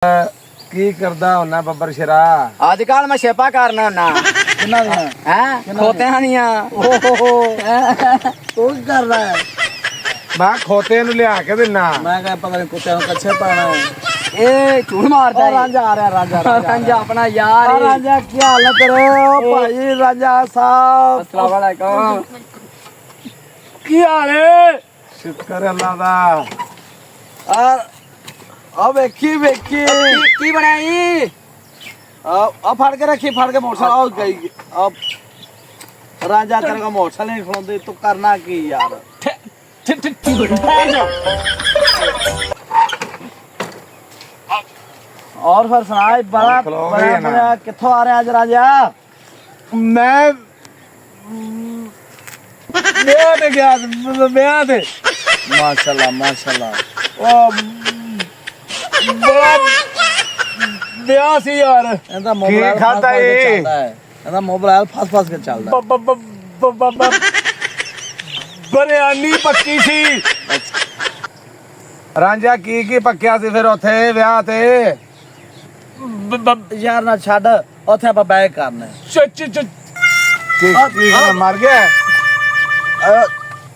की करदा होना बब्बर शरा आजकल मैं छेपा करना होना किन्ना दियां हैं खोते दियां ओहो तू की कर रहा है? मैं खोते नु लिया के देना मैं क्या पता नहीं कुत्ते को कच्छे पाना है। ए झूठ मारदा है रांझा आ रहा है, रांझा रांझा अपना यार है। रांझा क्या हालत तेरे ओ भाई रांझा साहब अस्सलाम वालेकुम की हाल है? शुक्र अल्लाह दा अब वेखी वेखी की बनाई अब फाड़ के रखी, फाड़ के मोटरसाइकिल गई। अब रांझा तेरे का मोटरसाइकिल नहीं खलोंदे तू करना की यार? और फिर सुनाई बड़ा बड़ा किथों आ रहे हैं आज रांझा? मैं ब्याह ते गया ब्याह ते माशाल्लाह माशाल्लाह ओ बड़ा ब्याह सी यार ਇਹਦਾ ਮੋਬਾਈਲ ਖਾਤਾ ਏ ਇਹਦਾ ਮੋਬਾਈਲ ਫਸ ਕੇ ਚੱਲਦਾ ਬਿਰਿਆਨੀ ਪੱਕੀ ਸੀ ਰਾਂਝਾ ਕੀ ਪੱਕਿਆ ਸੀ ਫਿਰ ਉੱਥੇ ਵਿਆਹ ਤੇ ਯਾਰ ਨਾ ਛੱਡ ਉੱਥੇ ਆਪਾਂ ਬੈਕ ਕਰਨਾ ਕੀ ਮਰ ਗਿਆ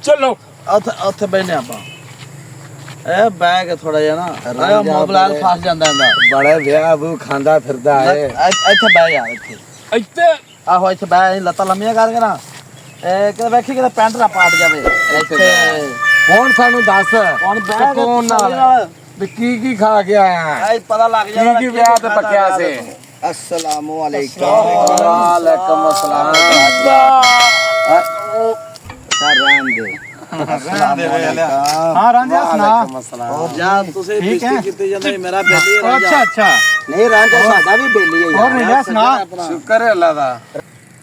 ਚਲੋ ਉੱਥੇ ਬੈਠਨੇ ਆਪਾਂ ਇਹ ਬੈਗ ਥੋੜਾ ਜਿਹਾ ਨਾ ਇਹ ਮੋਬਾਈਲ ਫਸ ਜਾਂਦਾ ਇਹਦਾ ਬੜੇ ਵਿਆਹ ਬੂ ਖਾਂਦਾ ਫਿਰਦਾ ਏ ਇੱਥੇ ਬਹਿ ਯਾਰ ਇੱਥੇ ਆਹੋ ਇੱਥੇ ਬਹਿ ਲੱਤਾਂ ਲੰਮੀਆਂ ਕਰਕੇ ਨਾ ਇਹ ਕਿਤੇ ਵੇਖੀ ਕਿਤੇ ਪੈਂਟ ਨਾ ਪਾਟ ਜਾਵੇ ਇੱਥੇ ਹੁਣ ਸਾਨੂੰ ਦੱਸ ਹੁਣ ਬੈਗ ਕੌਣ ਨਾਲ ਵੀ ਕੀ ਖਾ ਕੇ ਆਇਆ ਇਹ ਪਤਾ ਲੱਗ ਜਾਣਾ ਕੀ ਵਿਆਹ ਤੇ ਪੱਕਿਆ ਸੀ अस्सलामु अलैकुम ਵਾਲੇਕੁਮ ਅਸਲਾਮ ਹਾਂ ਰਾਂਝਾ ਸੁਣਾ ਯਾਰ ਤੁਸੀਂ ਬਿਸਤੀ ਕੀਤੀ ਜਾਂਦੇ ਮੇਰਾ ਬੇਲੀ ਅੱਛਾ ਅੱਛਾ नहीं रांझा साडा भी बेली है ਹੋਰ ਰਾਂਝਾ ਸੁਣਾ ਸ਼ੁਕਰ ਹੈ ਅੱਲਾ ਦਾ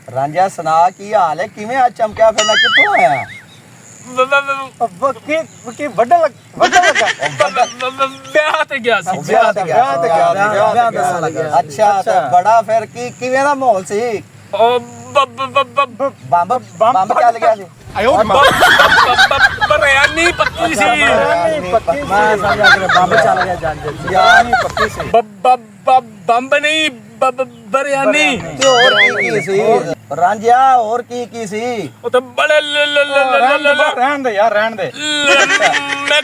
रांझा सुना की हाल है किवें आज चमकिया फिरना कित्थों आया ਕੀ ਵੱਡਾ ਲੱਗਾ ਵਿਆਹ ਤੇ ਗਿਆ ਸੀ ਵਿਆਹ ਤੇ ਗਿਆ ਅੱਛਾ ਤੇ ਬੜਾ ਫਿਰ ਕੀ ਕਿਵੇਂ ਦਾ ਮਾਹੌਲ ਸੀ ਬੰਬ ਚੱਲ ਗਿਆ ਸੀ ਬਿਰਿਆਨੀ ਪੱਕੀ ਸੀ ਮੈਂ ਸਮਝਿਆ ਕਿ ਬੰਬ ਚੱਲ ਗਿਆ ਜੰਜ ਯਾਰ ਨਹੀਂ ਪੱਕੀ ਸੀ ਬੰਬ ਨਹੀਂ ਬਿਰਿਆਨੀ ਤੇ ਹੋਰ ਕੀ ਸੀ ਰਾਂਝਾ ਹੋਰ ਕੀ ਸੀ ਉਹ ਤਾਂ ਬੜੇ ਰਹਿਣ ਦੇ ਯਾਰ ਰਹਿਣ ਦੇ ਮੈਂ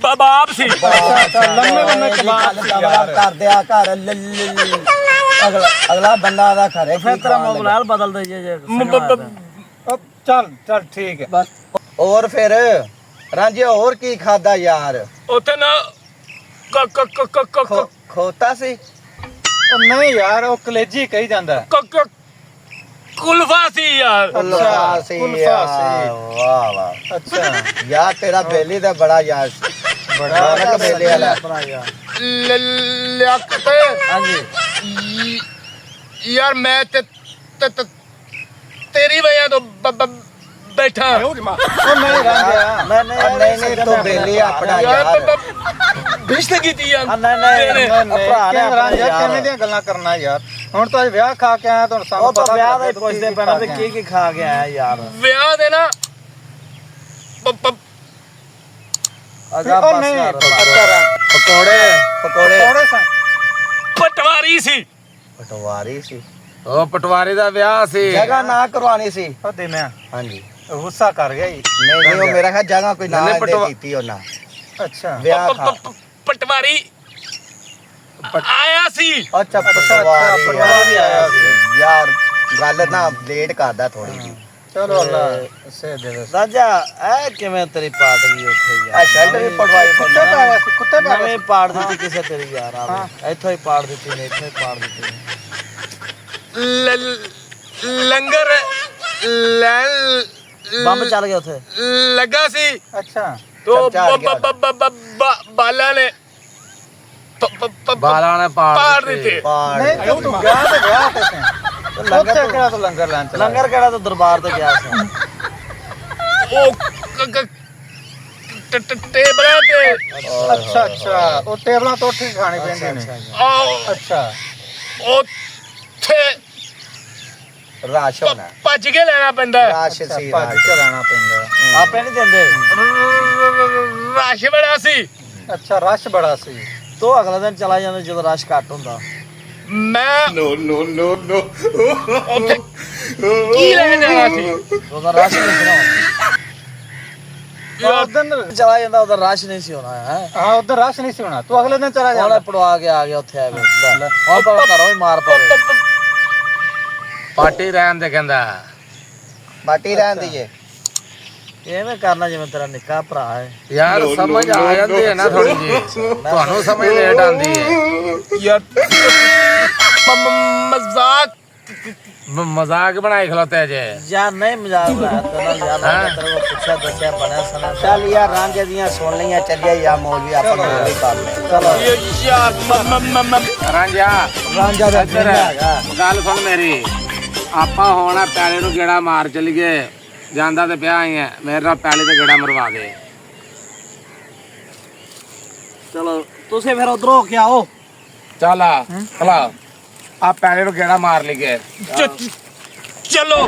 ਕਬਾਬ ਸੀ ਲੰਮੇ ਕਬਾਬ ਕਰ ਦਿਆ ਘਰ ਅਗਲਾ ਬੰਦਾ ਦਾ ਘਰੇ ਫਿਰ ਤੇਰਾ ਮੋਬਾਈਲ ਬਦਲ ਦੇ ਜੇ ਚੱਲ ਠੀਕ ਹੈ ਹੋਰ ਫਿਰ ਰਾਂਝਾ ਹੋਰ ਕੀ ਖਾਦਾ ਯਾਰ ਉੱਥੇ ਨਾ ਖੋਤਾ ਸੀ ਨਹੀਂ ਯਾਰ ਉਹ ਕਲੇਜੀ ਕਹੀ ਜਾਂਦਾ ਕੁਲਫਾ ਸੀ ਯਾਰ ਅੱਛਾ ਸੀ ਕੁਲਫਾ ਸੀ ਵਾਹ ਵਾਹ ਅੱਛਾ ਯਾਰ ਤੇਰਾ ਬੇਲੀ ਦਾ ਬੜਾ ਯਾਰ ਬੜਾ ਬੇਲੀ ਵਾਲਾ ਲਿਆਕਤ ਹਾਂਜੀ ਯਾਰ ਮੈਂ ਤੇ ਤੇਰੀ ਵਜ੍ਹਾ ਤੋਂ ਬੈਠਾ ਉਹ ਨਹੀਂ ਰਾਂਝਾ ਨਹੀਂ ਤੂੰ ਬੇਲੀ ਆਪਣਾ ਯਾਰ ਬਿਸ਼ਤ ਕੀਤੀ ਯਾਰ ਨਹੀਂ ਭਰਾ ਨੇ ਰਾਂਝਾ ਕਿਵੇਂ ਦੀਆਂ ਗੱਲਾਂ ਕਰਨਾ ਯਾਰ ਹੁਣ ਤਾਂ ਵਿਆਹ ਖਾ ਕੇ ਆਇਆ ਤੁਹਾਨੂੰ ਸਾਨੂੰ ਉਹ ਤਾਂ ਵਿਆਹ ਦਾ ਹੀ ਪੁੱਛਦੇ ਪੈਣਾ ਵੀ ਕੀ ਖਾ ਕੇ ਆਇਆ ਯਾਰ ਵਿਆਹ ਦੇ ਨਾ ਅਗਾ ਪਕੌੜੇ ਪਟਵਾਰੀ ਸੀ ਪਟਵਾਰੀ ਸੀ ਉਹ ਪਟਵਾਰੀ ਦਾ ਵਿਆਹ ਸੀ ਜਗ੍ਹਾ ਨਾ ਕਰਵਾਣੀ ਸੀ ਉਹ ਦੇਣਾ ਹਾਂਜੀ ਗੁੱਸਾ ਕਰ ਗਿਆ ਜੀ ਨਹੀਂ ਉਹ ਮੇਰਾ ਖਿਆਲ ਜਗ੍ਹਾ ਕੋਈ ਨਾ ਨਾਲੇ ਕੀਤੀ ਉਹਨਾਂ ਅੱਛਾ ਵਿਆਹ ਖਾ ਪਟਵਾਰੀ ਆਇਆ ਸੀ ਅੱਛਾ ਪਟਵਾਰੀ ਆਇਆ ਸੀ ਯਾਰ ਗੱਲ ਨਾ ਲੇਟ ਕਰਦਾ ਥੋੜੀ ਜੀ ਚਲੋ ਅੱਲਾ ਸੇ ਦੇ ਰਾਂਝਾ ਇਹ ਕਿਵੇਂ ਤੇਰੀ ਪਾਟ ਗਈ ਉੱਥੇ ਆ ਯਾਰ ਸ਼ਰਟ ਵੀ ਪਟਵਾਰੀ ਕੁੱਤੇ ਨਵੇਂ ਪਾੜ ਦਿੱਤੀ ਕਿਸੇ ਤੇਰੀ ਯਾਰ ਆ ਇੱਥੋਂ ਹੀ ਪਾੜ ਦਿੱਤੀ ਨੇ ਇੱਥੋਂ ਹੀ ਪਾੜ ਦਿੱਤੀ ਲੰਗਰ ਬੰਬ ਚੱਲ ਗਿਆ ਉੱਥੇ ਲੱਗਾ ਸੀ ਅੱਛਾ ਤੋ ਬਾਲਾ ਨੇ ਬਾਲਾਂ ਨੇ ਪਾੜ ਦਿੱਤੇ ਨਹੀਂ ਤੂੰ ਗਿਆ ਤੇ ਵਿਆਹ ਤੇ ਲੰਗਰ ਕਿਹੜਾ ਤੂੰ ਲੰਗਰ ਲੈਣ ਚਲਾ ਲੰਗਰ ਕਿਹੜਾ ਤੂੰ ਦਰਬਾਰ ਤੇ ਗਿਆ ਸੀ ਉਹ ਟੇਬਲਾਂ ਤੇ ਅੱਛਾ ਉਹ ਟੇਬਲਾਂ ਤੋਂ ਉੱਠ ਕੇ ਖਾਣੇ ਪੈਂਦੇ ਨੇ ਅੱਛਾ ਉੱਥੇ ਰਾਸ਼ ਹੋਣਾ ਭੱਜ ਕੇ ਲੈਣਾ ਪੈਂਦਾ ਰਾਸ਼ ਸੀ ਭੱਜ ਕੇ ਲੈਣਾ ਪੈਂਦਾ ਆਪੇ ਨਹੀਂ ਦਿੰਦੇ ਰਸ਼ ਬੜਾ ਸੀ ਅੱਛਾ ਰਸ਼ ਬੜਾ ਸੀ ਤੂੰ ਅਗਲੇ ਦਿਨ ਚਲਾ ਜਾਂਦਾ ਜਦੋਂ ਰਸ਼ ਘੱਟ ਹੁੰਦਾ। ਮੈਂ ਉੱਥੇ ਕੀ ਲੈਣ ਜਾਣਾ ਸੀ? ਉਹਦਾ ਰਸ਼ ਨਹੀਂ ਸੀ ਨਾ ਉਸ ਦਿਨ ਚਲਾ ਜਾਂਦਾ, ਉਹਦਾ ਰਸ਼ ਨਹੀਂ ਸੀ ਹੋਣਾ ਹੈ। ਹਾਂ ਉਧਰ ਰਸ਼ ਨਹੀਂ ਸੀ ਹੋਣਾ, ਤੂੰ ਅਗਲੇ ਦਿਨ ਚਲਾ ਉਹਨੇ ਜਾਣਾ। ਪੜਵਾ ਕੇ ਆ ਗਿਆ ਉੱਥੇ ਆ ਗਿਆ ਹੁਣ ਤਾਂ ਘਰੋਂ ਹੀ ਮਾਰ ਪਵੇ। ਪਾਰਟੀ ਰਹਿਣ ਦੇ ਕਹਿੰਦਾ। ਬਾਟੀ ਰਹਿਣ ਦੀਏ। ਐਵੇਂ ਕਰਨਾ ਜਿਵੇਂ ਤੇਰਾ ਨਿੱਕਾ ਭਰਾ ਹੈ। ਯਾਰ ਸਮਝ ਆ ਜਾਂਦੀ ਹੈ ਨਾ ਥੋੜੀ ਜੀ, ਤੁਹਾਨੂੰ ਸਮਝ ਲੇਟ ਆਉਂਦੀ ਹੈ ਯਾਰ ਮਜ਼ਾਕ ਮਜ਼ਾਕ ਬਣਾਈ ਖਲੋਤੇ ਜੇ। ਯਾਰ ਨਹੀਂ ਮਜ਼ਾਕ ਬਣਾਇਆ ਤੇਰਾ, ਯਾਰ ਮੈਂ ਤੇਰੇ ਕੋਲ ਪੁੱਛਿਆ ਦੱਸਿਆ ਬਣਿਆ ਸੁਣਾ। ਚੱਲ ਯਾਰ ਰਾਂਝੇ ਦੀਆਂ ਸੁਣ ਲਈਆਂ, ਚੱਲਿਆ ਯਾ ਮੌਲਵੀ ਆਪਾਂ ਨੂੰ ਵੀ ਕਰ ਲੈ। ਚਲੋ ਯਾਰ ਰਾਂਝਾ ਰਾਂਝਾ ਦਾ ਇੱਧਰ ਹੈਗਾ। ਗੱਲ ਸੁਣ ਮੇਰੀ, ਆਪਾਂ ਹੁਣ ਪੈਲੇ ਨੂੰ ਗੇੜਾ ਮਾਰ ਚਲੀਏ। ਜਾਂਦਾ ਤੇ ਪਿਆ ਹੀ ਹੈ, ਮੇਰੇ ਨਾਲ ਪੈਲੇ ਤੇ ਗੇੜਾ ਮਰਵਾ ਦੇ। ਚਲੋ ਤੁਸੀਂ ਫਿਰ ਉਧਰੋਂ ਹੋ ਕੇ ਆਓ। ਚੱਲ ਆ ਚਲਾ ਆ ਪੈਲੇ ਨੂੰ ਗੇੜਾ ਮਾਰ ਲਈਏ। ਚਲੋ